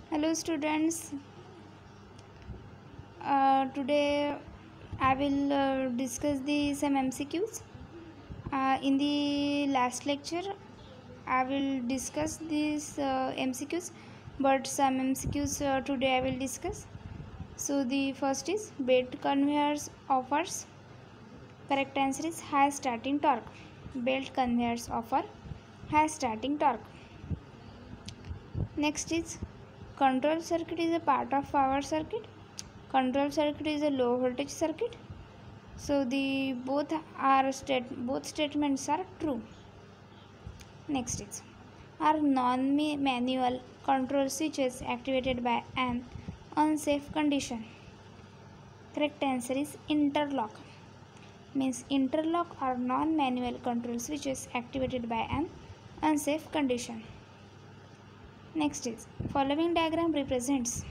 Hello students, today I will discuss the some MCQs. In the last lecture I will discuss these MCQs, but some MCQs today I will discuss. So the first is belt conveyors offers. Correct answer is high starting torque. Belt conveyors offer high starting torque. Next is control circuit is a part of power circuit. Control circuit is a low voltage circuit. So the both statements are true. Next is, are non-manual control switches activated by an unsafe condition? Correct answer is interlock. Means interlock are non-manual control switches activated by an unsafe condition. Next is, following diagram represents.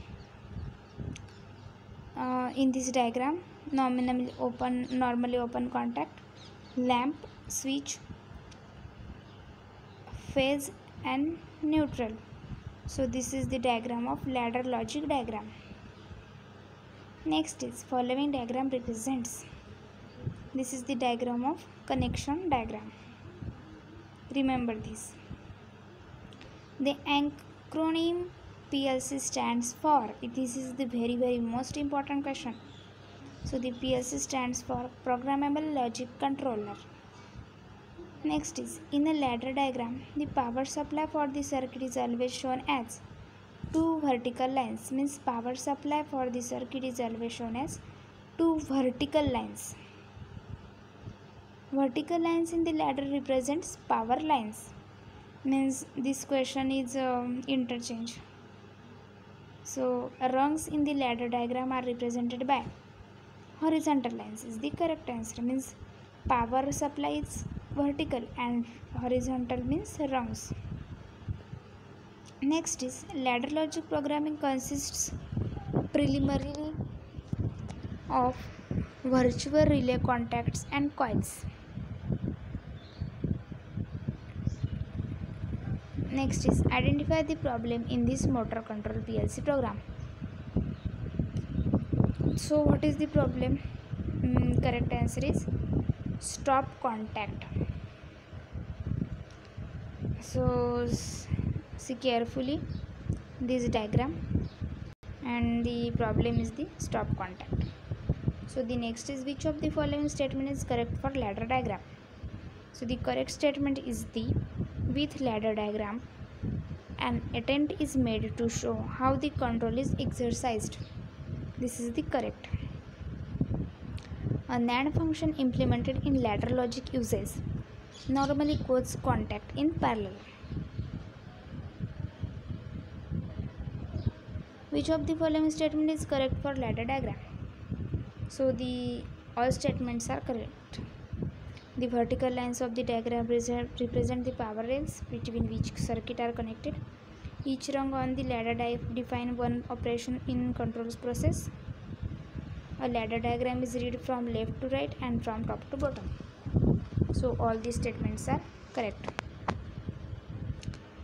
In this diagram, normally open contact, lamp, switch, phase and neutral. So this is the diagram of ladder logic diagram. Next is, following diagram represents. This is the diagram of connection diagram. Remember this. The acronym PLC stands for, this is the very most important question. So the PLC stands for Programmable Logic Controller. Next is, in a ladder diagram, the power supply for the circuit is always shown as two vertical lines. Means power supply for the circuit is always shown as two vertical lines. Vertical lines in the ladder represents power lines. Means this question is interchange. So rungs in the ladder diagram are represented by horizontal lines is the correct answer. Means power supply is vertical and horizontal means rungs. Next is, ladder logic programming consists preliminarily of virtual relay contacts and coils. Next is, identify the problem in this motor control PLC program. So what is the problem? Correct answer is stop contact. So see carefully this diagram, and the problem is the stop contact. So the next is, which of the following statement is correct for ladder diagram? So the correct statement is the, with ladder diagram an attempt is made to show how the control is exercised. This is the correct. A NAND function implemented in ladder logic uses normally codes contact in parallel. Which of the following statement is correct for ladder diagram? So the all statements are correct. The vertical lines of the diagram represent the power rails between which circuit are connected. Each rung on the ladder define one operation in control process. A ladder diagram is read from left to right and from top to bottom. So all these statements are correct.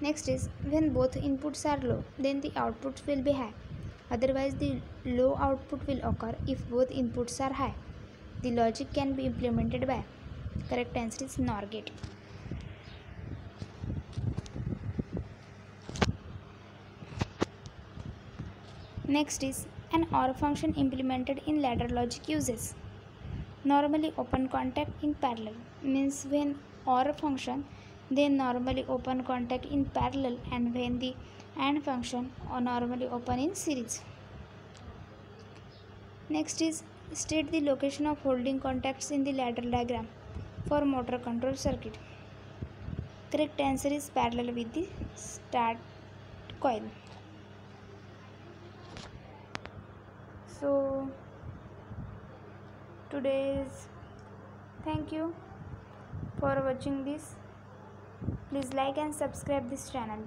Next is, when both inputs are low, then the output will be high. Otherwise, the low output will occur if both inputs are high. The logic can be implemented by. Correct answer is NOR gate. Next is, an OR function implemented in ladder logic uses normally open contact in parallel. Means when OR function, they normally open contact in parallel, and when the AND function are normally open in series. Next is, state the location of holding contacts in the ladder diagram for motor control circuit. Correct answer is parallel with the start coil. So today's thank you for watching this. Please like and subscribe this channel.